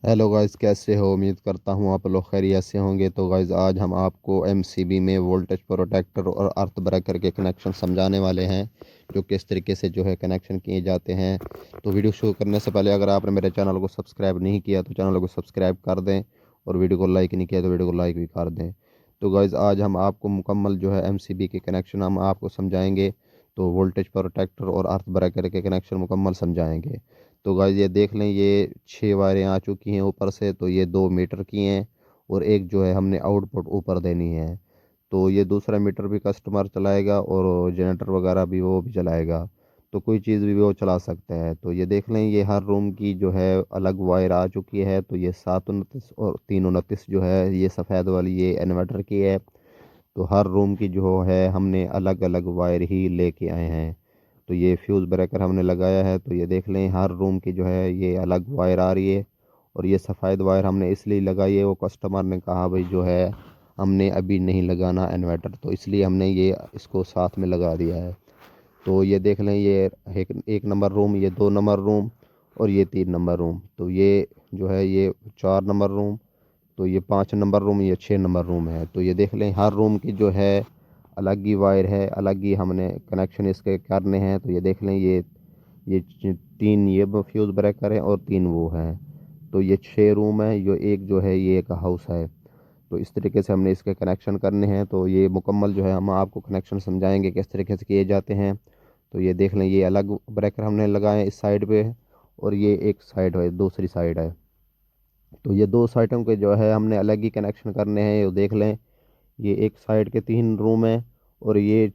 Hello guys, कैसे हो? उम्मीद करता हूँ आप लोग खैरियत से होंगे। तो गाइस, आज हम आपको एमसीबी में वोल्टेज प्रोटेक्टर और अर्थ ब्रेकर के कनेक्शन समझाने वाले हैं, जो किस तरीके से जो है कनेक्शन किए जाते हैं। तो वीडियो शुरू करने से पहले अगर आपने मेरे चैनल को सब्सक्राइब नहीं किया तो चैनल को सब्सक्राइब कर दें, और वीडियो को लाइक नहीं किया तो वीडियो को लाइक भी कर दें। तो गाइस, आज हम आपको मुकम्मल जो है एमसीबी के कनेक्शन हम आपको समझाएंगे। तो वोल्टेज प्रोटेक्टर और अर्थ ब्रेकर के कनेक्शन मुकम्मल समझाएंगे। तो गाइस, ये देख लें, ये 6 वायरें आ चुकी हैं ऊपर से। तो ये 2 मीटर की हैं, और एक जो है हमने आउटपुट ऊपर देनी है। तो ये दूसरा मीटर भी कस्टमर चलाएगा, और जनरेटर वगैरह भी वो भी चलाएगा। तो कोई चीज़ भी वो चला सकता है। तो ये देख लें, ये हर रूम की जो है अलग वायर आ चुकी है। तो ये 729 और 329 जो है, ये सफ़ेद वाली ये इन्वर्टर की है। तो हर रूम की जो है हमने अलग अलग वायर ही लेके आए हैं। तो ये फ्यूज़ ब्रेकर हमने लगाया है। तो ये देख लें, हर रूम की जो है ये अलग वायर आ रही है। और ये सफ़ेद वायर हमने इसलिए लगाई है, वो कस्टमर ने कहा भाई जो है हमने अभी नहीं लगाना इन्वर्टर, तो इसलिए हमने ये इसको साथ में लगा दिया है। तो ये देख लें, ये एक नंबर रूम, ये 2 नंबर रूम, और ये 3 नंबर रूम। तो ये जो है ये 4 नंबर रूम। तो ये 5 नंबर रूम, ये 6 नंबर रूम है। तो ये देख लें, हर रूम की जो है अलग ही वायर है, अलग ही हमने कनेक्शन इसके करने हैं। तो ये देख लें, ये 3 ये फ्यूज़ ब्रेकर है और 3 वो हैं। तो ये 6 रूम है, जो एक जो है ये एक हाउस है। तो इस तरीके से हमने इसके कनेक्शन करने हैं। तो ये मुकम्मल जो है हम आपको कनेक्शन समझाएंगे किस तरीके से किए जाते हैं। तो ये देख लें, ये अलग ब्रेकर हमने लगाए हैं इस साइड पे, और ये एक साइड है, दूसरी साइड है। तो ये दो साइडों के जो है हमने अलग ही कनेक्शन करने हैं। ये देख लें, ये एक साइड के 3 रूम हैं, और ये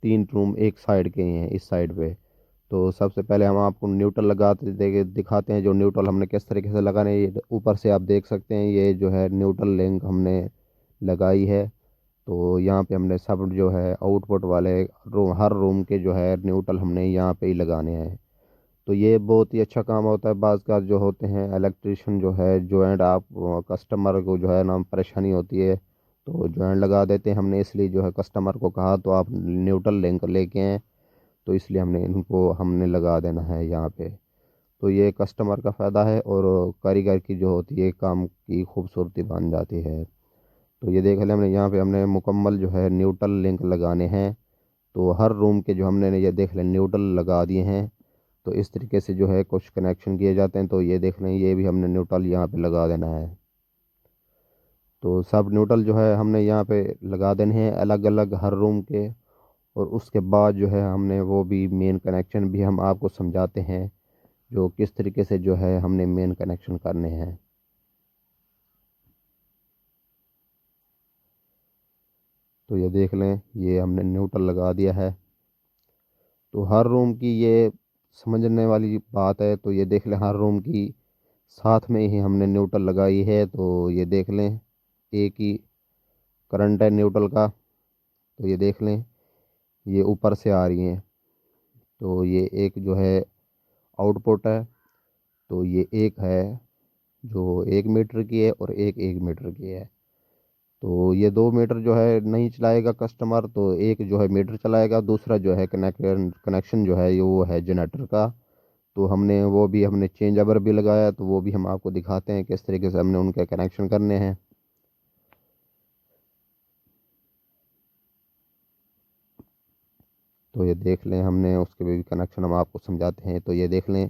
3 रूम एक साइड के ही हैं इस साइड पे। तो सबसे पहले हम आपको न्यूट्रल लगाते दिखाते हैं, जो न्यूट्रल हमने किस तरीके से लगाने हैं। ये ऊपर से आप देख सकते हैं, ये जो है न्यूट्रल लिंक हमने लगाई है। तो यहाँ पे हमने सब जो है आउटपुट वाले रूम, हर रूम के जो है न्यूट्रल हमने यहाँ पे ही लगाने हैं। तो ये बहुत ही अच्छा काम होता है। बाज़ का जो होते हैं इलेक्ट्रिशियन जो है जॉइंट, आप कस्टमर को जो है ना परेशानी होती है, तो जॉइंट लगा देते हैं। हमने इसलिए जो है कस्टमर को कहा तो आप न्यूट्रल लिंक लेके आए, तो इसलिए हमने लगा देना है यहाँ पे। तो ये कस्टमर का फ़ायदा है, और कारीगर की जो होती है काम की खूबसूरती बन जाती है। तो ये देख लें, हमने यहाँ पे हमने मुकम्मल जो है न्यूट्रल लिंक लगाने हैं। तो हर रूम के जो हमने ये देख लें न्यूट्रल लगा दिए हैं। तो इस तरीके से जो है कुछ कनेक्शन किए जाते हैं। तो ये देख लें, ये भी हमने न्यूट्रल यहाँ पे लगा देना है। तो सब न्यूट्रल जो है हमने यहाँ पे लगा देने हैं अलग अलग हर रूम के। और उसके बाद जो है हमने वो भी मेन कनेक्शन भी हम आपको समझाते हैं, जो किस तरीके से जो है हमने मेन कनेक्शन करने हैं। तो ये देख लें, ये हमने न्यूट्रल लगा दिया है। तो हर रूम की ये समझने वाली बात है। तो ये देख लें, हर रूम की साथ में ही हमने न्यूट्रल लगाई है। तो ये देख लें, एक ही करंट है न्यूट्रल का। तो ये देख लें, ये ऊपर से आ रही हैं। तो ये एक जो है आउटपुट है। तो ये एक है जो 1 मीटर की है, और एक 1 मीटर की है। तो ये 2 मीटर जो है नहीं चलाएगा कस्टमर, तो एक जो है मीटर चलाएगा। दूसरा जो है कनेक्शन जो है ये वो है जनरेटर का। तो हमने चेंज ओवर भी लगाया, तो वो भी हम आपको दिखाते हैं किस तरीके से हमने उनके कनेक्शन करने हैं। तो ये देख लें, हमने उसके भी कनेक्शन हम आपको समझाते हैं। तो ये देख लें,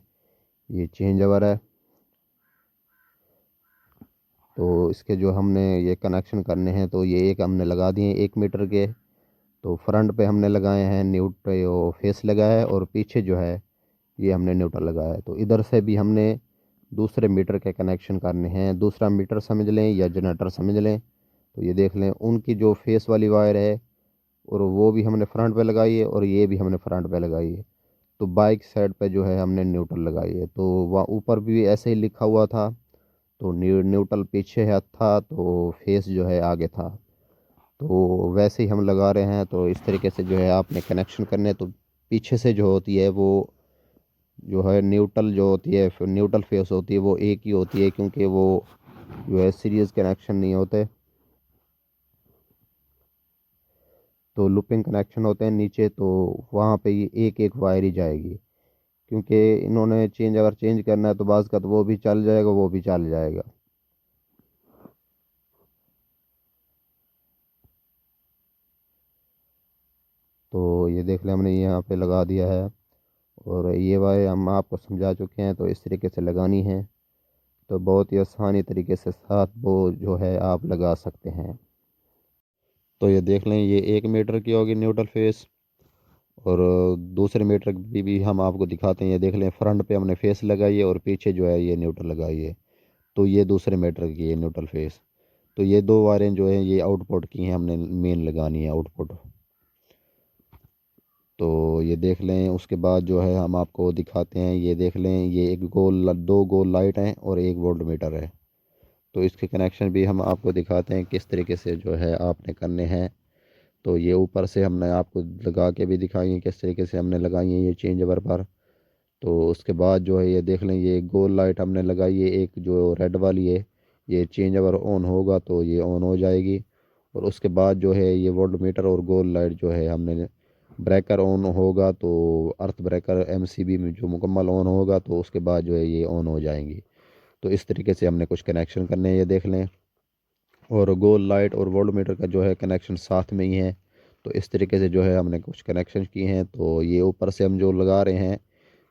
ये चेंज ओवर है। तो इसके जो हमने ये कनेक्शन करने हैं, तो ये एक हमने लगा दिए 1 मीटर के। तो फ्रंट पे हमने लगाए हैं न्यूट्रल फेस लगाया है, और पीछे जो है ये हमने न्यूट्रल लगाया है। तो इधर से भी हमने दूसरे मीटर के कनेक्शन करने हैं। दूसरा मीटर समझ लें या जनरेटर समझ लें। तो ये देख लें, उनकी जो फेस वाली वायर है, और वो भी हमने फ्रंट पे लगाई है, और ये भी हमने फ्रंट पे लगाई है। तो बाइक साइड पे जो है हमने न्यूट्रल लगाई है। तो वहाँ ऊपर भी ऐसे ही लिखा हुआ था। तो न्यूट्रल पीछे है था, तो फेस जो है आगे था। तो वैसे ही हम लगा रहे हैं। तो इस तरीके से जो है आपने कनेक्शन करने हैं। तो पीछे से जो होती है वो जो है न्यूट्रल जो होती है, फिर न्यूट्रल फेस होती है, वो एक ही होती है, क्योंकि वो जो है सीरीज कनेक्शन नहीं होते। तो लूपिंग कनेक्शन होते हैं नीचे। तो वहाँ पे ये एक एक वायर ही जाएगी, क्योंकि इन्होंने चेंज अगर चेंज करना है तो बाज़ का तो वो भी चल जाएगा, वो भी चल जाएगा। तो ये देख लें हमने यहाँ पे लगा दिया है, और ये वायर हम आपको समझा चुके हैं, तो इस तरीके से लगानी है। तो बहुत ही आसानी तरीके से साथ वो जो है आप लगा सकते हैं। तो ये देख लें ये 1 मीटर की होगी न्यूट्रल फेस, और दूसरे मीटर की भी हम आपको दिखाते हैं। ये देख लें फ्रंट पे हमने फेस लगाई है और पीछे जो है ये न्यूट्रल लगाई है। तो ये दूसरे मीटर की है न्यूट्रल फेस। तो ये दो वायरें जो हैं ये आउटपुट की हैं, हमने मेन लगानी है आउटपुट। तो ये देख लें उसके बाद जो है हम आपको दिखाते हैं। ये देख लें ये एक गोल दो गोल लाइट हैं और एक वोल्ट मीटर है। तो इसके कनेक्शन भी हम आपको दिखाते हैं किस तरीके से जो है आपने करने हैं। तो ये ऊपर से हमने आपको लगा के भी दिखाई है किस तरीके से हमने लगाई है ये चेंज ओवर पर। तो उसके बाद जो है ये देख लें ये गोल लाइट हमने लगाई है, एक जो रेड वाली है। ये चेंज ओवर ऑन होगा तो ये ऑन हो जाएगी। और उसके बाद जो है ये वोल्ट मीटर और गोल लाइट जो है हमने ब्रेकर ऑन होगा तो अर्थ ब्रेकर एमसीबी में जो मुकम्मल ऑन होगा तो उसके बाद जो है ये ऑन हो जाएंगी। तो इस तरीके से हमने कुछ कनेक्शन करने हैं, ये देख लें। और गोल लाइट और वोल्ट मीटर का जो है कनेक्शन साथ में ही है। तो इस तरीके से जो है हमने कुछ कनेक्शन किए हैं। तो ये ऊपर से हम जो लगा रहे हैं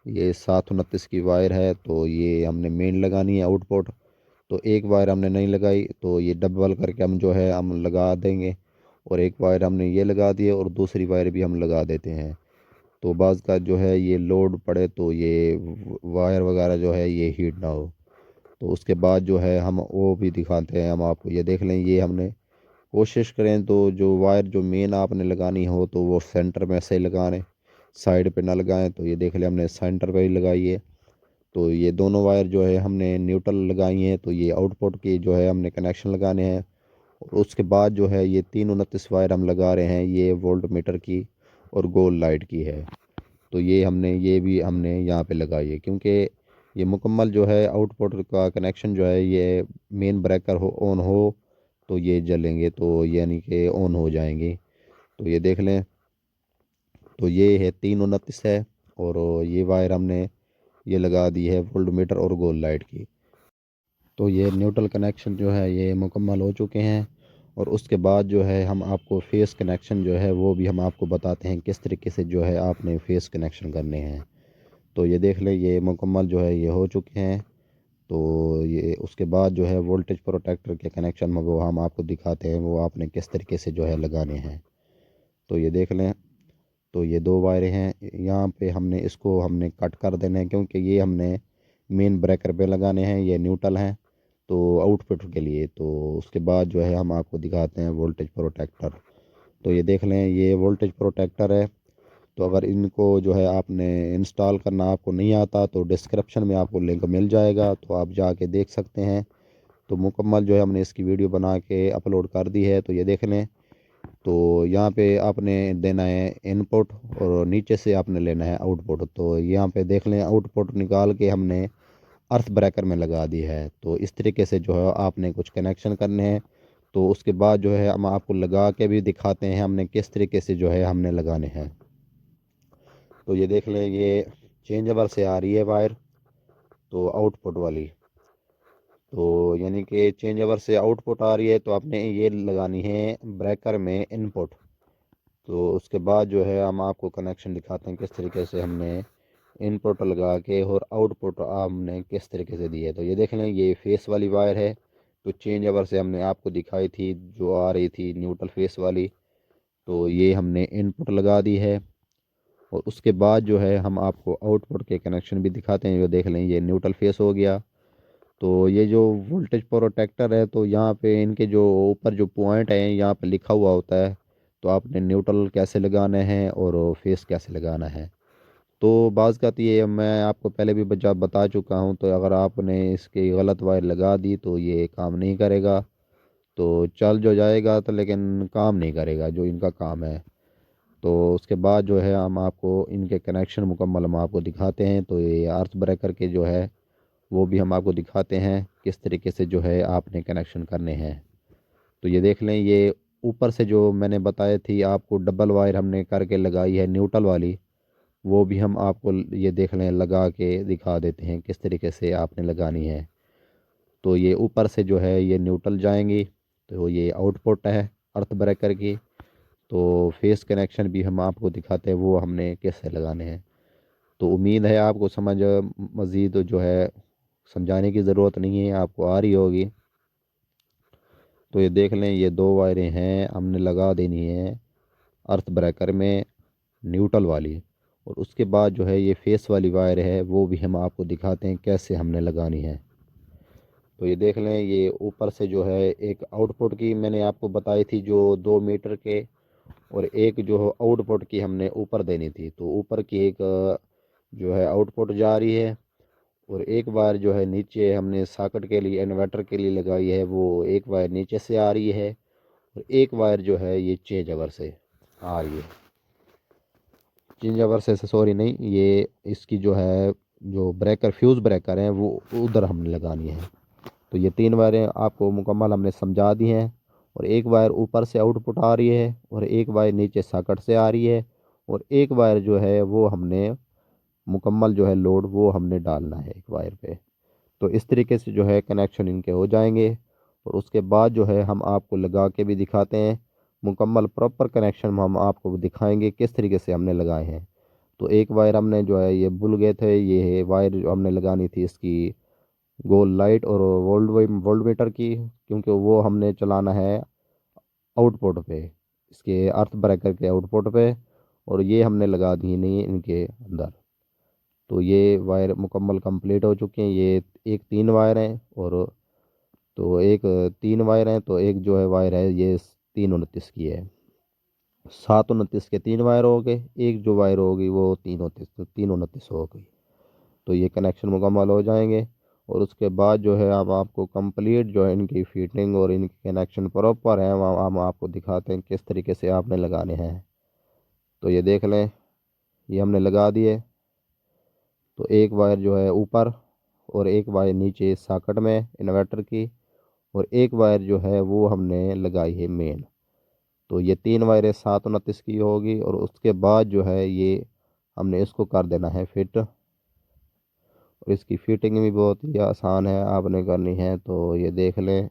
ये 729 की वायर है, तो ये हमने मेन लगानी है आउटपुट। तो एक वायर हमने नहीं लगाई तो ये डबल करके हम जो है हम लगा देंगे। और एक वायर हमने ये लगा दी है और दूसरी वायर भी हम लगा देते हैं। तो बाज़ का जो है ये लोड पड़े तो ये वायर वगैरह जो है ये हीट ना हो। तो उसके बाद जो है हम वो भी दिखाते हैं हम आपको। ये देख लें ये हमने कोशिश करें तो जो वायर जो मेन आपने लगानी हो तो वो सेंटर में से लगाएं, साइड पे ना लगाएं। तो ये देख लें हमने सेंटर पे ही लगाई है। तो ये दोनों वायर जो है हमने न्यूट्रल लगाई हैं, तो ये आउटपुट की जो है हमने कनेक्शन लगाने हैं। और उसके बाद जो है ये 329 वायर हम लगा रहे हैं, ये वोल्ट मीटर की और गोल लाइट की है। तो ये भी हमने यहाँ पे लगाई है, क्योंकि ये मुकम्मल जो है आउटपुट का कनेक्शन जो है ये मेन ब्रेकर हो ऑन हो तो ये जलेंगे, तो यानी कि ऑन हो जाएंगे। तो ये देख लें। तो ये है 329 है, और ये वायर हमने ये लगा दी है वोल्ट मीटर और गोल लाइट की। तो ये न्यूट्रल कनेक्शन जो है ये मुकम्मल हो चुके हैं। और उसके बाद जो है हम आपको फेस कनेक्शन जो है वो भी हम आपको बताते हैं किस तरीके से जो है आपने फेस कनेक्शन करने हैं। तो ये देख लें ये मुकम्मल जो है ये हो चुके हैं। तो ये उसके बाद जो है वोल्टेज प्रोटेक्टर के कनेक्शन में वो हम आपको दिखाते हैं वो आपने किस तरीके से जो है लगाने हैं। तो ये देख लें। तो ये दो वायरें हैं, यहाँ पे हमने कट कर देना है, क्योंकि ये हमने मेन ब्रेकर पे लगाने हैं, ये न्यूट्रल हैं तो आउटपुट के लिए। तो उसके बाद जो है हम आपको दिखाते हैं वोल्टेज प्रोटेक्टर। तो ये देख लें ये वोल्टेज प्रोटेक्टर है। तो अगर इनको जो है आपने इंस्टॉल करना आपको नहीं आता तो डिस्क्रिप्शन में आपको लिंक मिल जाएगा, तो आप जाके देख सकते हैं। तो मुकम्मल जो है हमने इसकी वीडियो बना के अपलोड कर दी है, तो ये देख लें। तो यहाँ पे आपने देना है इनपुट और नीचे से आपने लेना है आउटपुट। तो यहाँ पे देख लें आउटपुट निकाल के हमने अर्थ ब्रेकर में लगा दी है। तो इस तरीके से जो है आपने कुछ कनेक्शन करने हैं। तो उसके बाद जो है हम आपको लगा के भी दिखाते हैं हमने किस तरीके से जो है हमने लगाने हैं। तो ये देख लें ये चेंजेबल से आ रही है वायर, तो आउटपुट वाली। तो यानी कि चेंजेबल से आउटपुट आ रही है तो आपने ये लगानी है ब्रेकर में इनपुट। तो उसके बाद जो है हम आपको कनेक्शन दिखाते हैं किस तरीके से हमने इनपुट लगा के और आउटपुट हमने किस तरीके से दी है। तो ये देख लें ये फेस वाली वायर है। तो चेंज ओवर से हमने आपको दिखाई थी जो आ रही थी न्यूट्रल फेस वाली। तो ये हमने इनपुट लगा दी है। और उसके बाद जो है हम आपको आउटपुट के कनेक्शन भी दिखाते हैं। जो देख लें ये न्यूट्रल फेस हो गया। तो ये जो वोल्टेज प्रोटेक्टर है तो यहाँ पे इनके जो ऊपर जो पॉइंट है यहाँ पे लिखा हुआ होता है। तो आपने न्यूट्रल कैसे लगाना है और फेस कैसे लगाना है। तो बाज़ का तो ये मैं आपको पहले भी बता चुका हूँ। तो अगर आपने इसकी गलत वायर लगा दी तो ये काम नहीं करेगा। तो चल जो जाएगा तो लेकिन काम नहीं करेगा जो इनका काम है। तो उसके बाद जो है हम आपको इनके कनेक्शन मुकम्मल हम आपको दिखाते हैं। तो ये अर्थ ब्रेकर के जो है वो भी हम आपको दिखाते हैं किस तरीके से जो है आपने कनेक्शन करने हैं। तो ये देख लें ये ऊपर से जो मैंने बताई थी आपको डबल वायर हमने करके लगाई है न्यूट्रल वाली। वो भी हम आपको ये देख लें लगा के दिखा देते हैं किस तरीके से आपने लगानी है। तो ये ऊपर से जो है ये न्यूट्रल जाएंगी, तो ये आउटपुट है अर्थ ब्रेकर की। तो फेस कनेक्शन भी हम आपको दिखाते हैं वो हमने कैसे लगाने हैं। तो उम्मीद है आपको समझ मज़ीद जो है समझाने की ज़रूरत नहीं है, आपको आ रही होगी। तो ये देख लें ये दो वायरें हैं हमने लगा देनी है अर्थ ब्रेकर में, न्यूट्रल वाली। और उसके बाद जो है ये फेस वाली वायर है वो भी हम आपको दिखाते हैं कैसे हमने लगानी है। तो ये देख लें ये ऊपर से जो है एक आउटपुट की मैंने आपको बताई थी जो 2 मीटर के, और एक जो आउटपुट की हमने ऊपर देनी थी। तो ऊपर की एक जो है आउटपुट जा रही है, और एक वायर जो है नीचे हमने सॉकेट के लिए इन्वर्टर के लिए लगाई है, वो एक वायर नीचे से आ रही है, और एक वायर जो है ये चेंज ओवर से आ रही है। चेंज ओवर से सॉरी नहीं, ये इसकी जो है जो ब्रेकर फ्यूज़ ब्रेकर हैं वो उधर हमने लगानी है। तो ये 3 वायरें आपको मुकम्मल हमने समझा दी हैं। और एक वायर ऊपर से आउटपुट आ रही है, और एक वायर नीचे सॉकेट से आ रही है, और एक वायर जो है वो हमने मुकम्मल जो है लोड वो हमने डालना है एक वायर पे। तो इस तरीके से जो है कनेक्शन इनके हो जाएंगे। और उसके बाद जो है हम आपको लगा के भी दिखाते हैं, मुकम्मल प्रॉपर कनेक्शन हम आपको दिखाएंगे किस तरीके से हमने लगाए हैं। तो एक वायर हमने जो है ये भूल गए थे, ये है वायर जो हमने लगानी थी इसकी गोल लाइट और वोल्ट मीटर की, क्योंकि वो हमने चलाना है आउटपुट पे, इसके अर्थ ब्रेकर के आउटपुट पे। और ये हमने लगा दी नहीं इनके अंदर। तो ये वायर मुकम्मल कंप्लीट हो चुके हैं। ये एक 3 वायर हैं, और तो एक 3 वायर हैं, तो एक जो है वायर है ये 329 की है। 729 के 3 वायर हो गए, एक जो वायर होगी वो 329 हो गई। तो ये कनेक्शन मुकम्मल हो जाएंगे। और उसके बाद जो है हम आपको कंप्लीट जो है इनकी फिटिंग और इनकी कनेक्शन प्रॉपर है वहाँ हम आपको दिखाते हैं किस तरीके से आपने लगाने हैं। तो ये देख लें ये हमने लगा दिए। तो एक वायर जो है ऊपर, और एक वायर नीचे सॉकेट में इन्वर्टर की, और एक वायर जो है वो हमने लगाई है मेन। तो ये 3 वायरें 729 की होगी। और उसके बाद जो है ये हमने इसको कर देना है फिट। और इसकी फिटिंग भी बहुत ही आसान है, आपने करनी है। तो ये देख लें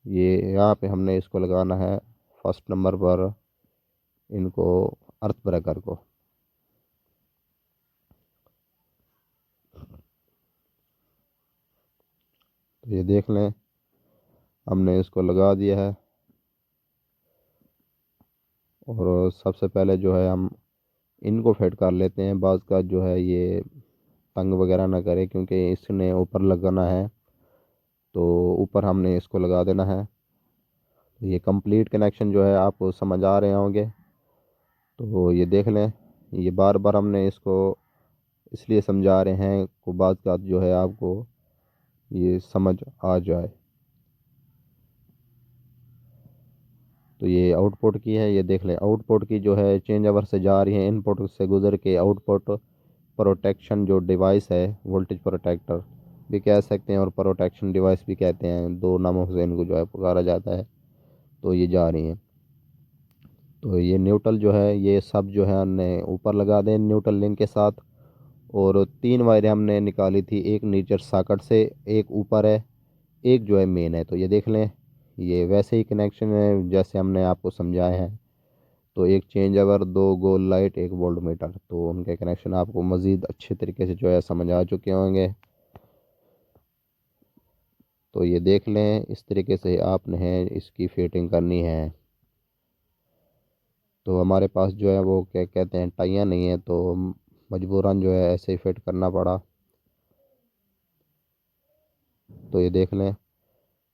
ये यहाँ पे हमने इसको लगाना है फर्स्ट नंबर पर, इनको अर्थ ब्रेकर को। तो ये देख लें हमने इसको लगा दिया है। और सबसे पहले जो है हम इनको फिट कर लेते हैं, बाज़ का जो है ये तंग वगैरह ना करे क्योंकि इसने ऊपर लगाना है। तो ऊपर हमने इसको लगा देना है। तो ये कंप्लीट कनेक्शन जो है आपको समझ आ रहे होंगे। तो ये देख लें ये बार बार हमने इसको इसलिए समझा रहे हैं को बात का जो है आपको ये समझ आ जाए। तो ये आउटपुट की है, ये देख लें आउटपुट की जो है चेंज ओवर से जा रही है, इनपुट से गुजर के आउटपुट प्रोटेक्शन जो डिवाइस है, वोल्टेज प्रोटेक्टर भी कह सकते हैं और प्रोटेक्शन डिवाइस भी कहते हैं, दो नामों से इनको जो है पुकारा जाता है। तो ये जा रही हैं। तो ये न्यूट्रल जो है ये सब जो है हमने ऊपर लगा दें न्यूट्रल लिंक के साथ। और 3 वायरें हमने निकाली थी, एक नीचे सॉकेट से, एक ऊपर है, एक जो है मेन है। तो ये देख लें ये वैसे ही कनेक्शन है जैसे हमने आपको समझाया है। तो एक चेंज ओवर, दो गोल लाइट, एक वोल्ट मीटर, तो उनके कनेक्शन आपको मज़ीद अच्छे तरीके से जो है समझ आ चुके होंगे। तो ये देख लें इस तरीके से आपने है इसकी फिटिंग करनी है। तो हमारे पास जो है वो क्या कहते हैं टाइयाँ नहीं है, तो मजबूरन जो है ऐसे ही फिट करना पड़ा। तो ये देख लें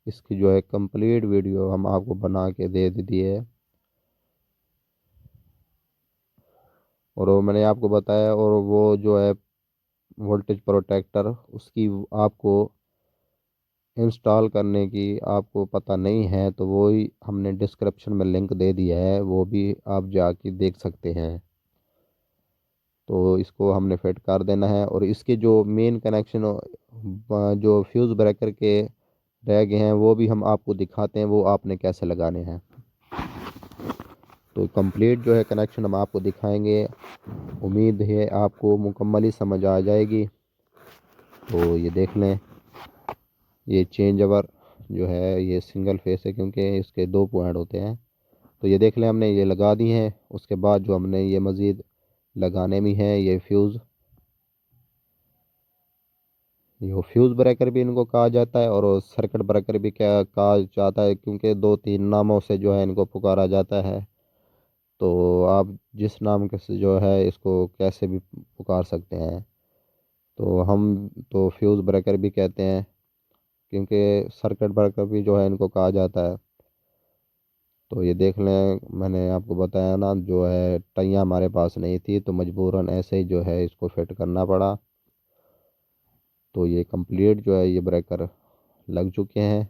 इसकी जो है कंप्लीट वीडियो हम आपको बना के दे दी है। और वो मैंने आपको बताया, और वो जो है वोल्टेज प्रोटेक्टर उसकी आपको इंस्टॉल करने की आपको पता नहीं है तो वो ही हमने डिस्क्रिप्शन में लिंक दे दिया है, वो भी आप जाके देख सकते हैं। तो इसको हमने फिट कर देना है। और इसके जो मेन कनेक्शन जो फ्यूज़ ब्रेकर के रह गए हैं वो भी हम आपको दिखाते हैं वो आपने कैसे लगाने हैं। तो कंप्लीट जो है कनेक्शन हम आपको दिखाएंगे। उम्मीद है आपको मुकम्मल ही समझ आ जाएगी। तो ये देख लें, ये चेंज ओवर जो है ये सिंगल फेस है क्योंकि इसके 2 पॉइंट होते हैं। तो ये देख लें हमने ये लगा दी हैं। उसके बाद जो हमने ये मज़ीद लगाने में है ये फ्यूज़ ब्रेकर भी इनको कहा जाता है और सर्किट ब्रेकर भी क्या कहा जाता है, क्योंकि 2-3 नामों से जो है इनको पुकारा जाता है। तो आप जिस नाम के से जो है इसको कैसे भी पुकार सकते हैं। तो हम तो फ्यूज़ ब्रेकर भी कहते हैं, क्योंकि सर्किट ब्रेकर भी जो है इनको कहा जाता है। तो ये देख लें, मैंने आपको बताया ना, जो है टैयाँ हमारे पास नहीं थी तो मजबूरन ऐसे ही जो है इसको फिट करना पड़ा। तो ये कंप्लीट जो है ये ब्रेकर लग चुके हैं।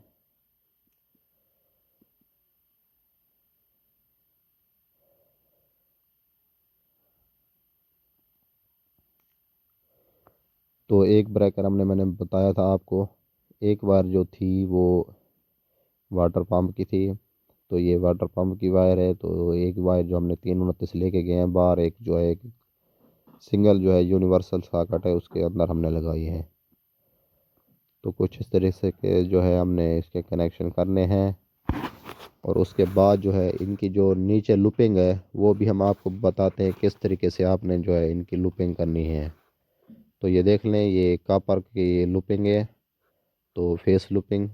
तो एक ब्रेकर मैंने बताया था आपको, एक बार जो थी वो वाटर पंप की थी। तो ये वाटर पंप की वायर है। तो एक वायर जो हमने 329 लेके गए हैं बाहर, एक जो है एक सिंगल जो है यूनिवर्सल सॉकेट है उसके अंदर हमने लगाई है। तो कुछ इस तरह से के जो है हमने इसके कनेक्शन करने हैं। और उसके बाद जो है इनकी जो नीचे लूपिंग है वो भी हम आपको बताते हैं किस तरीके से आपने जो है इनकी लूपिंग करनी है। तो ये देख लें, ये कॉपर की लूपिंग है, तो फेस लूपिंग।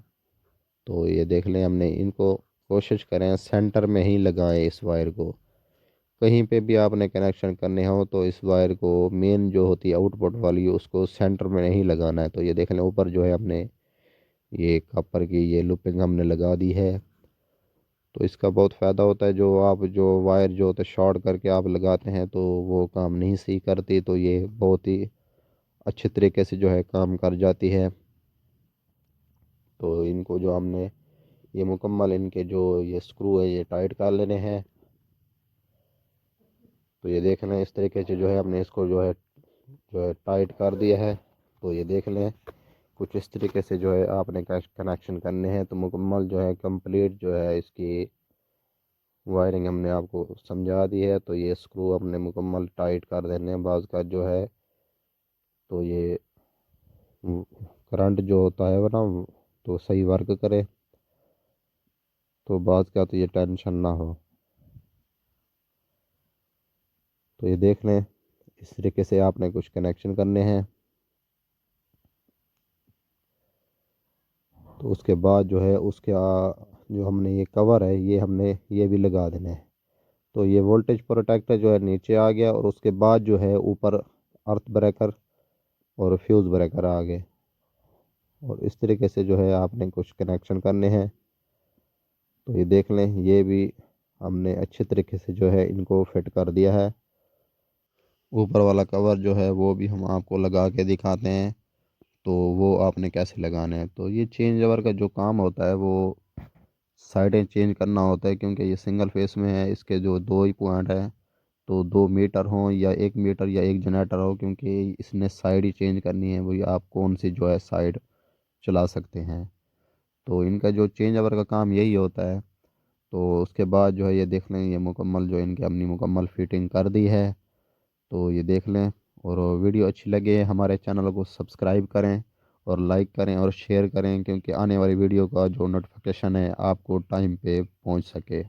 तो ये देख लें हमने इनको कोशिश करें सेंटर में ही लगाएं इस वायर को। कहीं पे भी आपने कनेक्शन करने हो तो इस वायर को मेन जो होती है आउटपुट वाली उसको सेंटर में नहीं लगाना है। तो ये देख लें ऊपर जो है हमने ये कॉपर की ये लूपिंग हमने लगा दी है। तो इसका बहुत फ़ायदा होता है, जो आप जो वायर जो होता है शॉर्ट करके आप लगाते हैं तो वो काम नहीं सही करती। तो ये बहुत ही अच्छे तरीके से जो है काम कर जाती है। तो इनको जो हमने ये मुकम्मल इनके जो ये स्क्रू है ये टाइट कर लेने हैं। तो ये देख लें इस तरीके से जो है हमने इसको जो है टाइट कर दिया है। तो ये देख लें कुछ इस तरीके से जो है आपने कनेक्शन करने हैं। तो मुकम्मल जो है कंप्लीट जो है इसकी वायरिंग हमने आपको समझा दी है। तो ये स्क्रू हमने मुकम्मल टाइट कर देने हैं बाज़ का जो है। तो ये करंट जो होता है वो ना तो सही वर्क करे, तो बाज़ का तो ये टेंशन ना हो। तो ये देख लें इस तरीके से आपने कुछ कनेक्शन करने हैं। तो उसके बाद जो है उसके जो हमने ये कवर है ये हमने ये भी लगा देना है। तो ये वोल्टेज प्रोटेक्टर जो है नीचे आ गया और उसके बाद जो है ऊपर अर्थ ब्रेकर और फ्यूज़ ब्रेकर आ गए। और इस तरीके से जो है आपने कुछ कनेक्शन करने हैं। तो ये देख लें ये भी हमने अच्छे तरीके से जो है इनको फिट कर दिया है। ऊपर वाला कवर जो है वो भी हम आपको लगा के दिखाते हैं। तो वो आपने कैसे लगाना है। तो ये चेंज ओवर का जो काम होता है वो साइडें चेंज करना होता है, क्योंकि ये सिंगल फेस में है। इसके जो 2 ही पॉइंट है, तो 2 मीटर हों या 1 मीटर या 1 जनरेटर हो, क्योंकि इसने साइड ही चेंज करनी है। वही आप कौन सी जो है साइड चला सकते हैं। तो इनका जो चेंज ओवर का काम यही होता है। तो उसके बाद जो है ये देख लें ये मुकम्मल जो इनकी हमने मुकम्मल फिटिंग कर दी है। तो ये देख लें, और वीडियो अच्छी लगे हमारे चैनल को सब्सक्राइब करें और लाइक करें और शेयर करें, क्योंकि आने वाली वीडियो का जो नोटिफिकेशन है आपको टाइम पे पहुंच सके।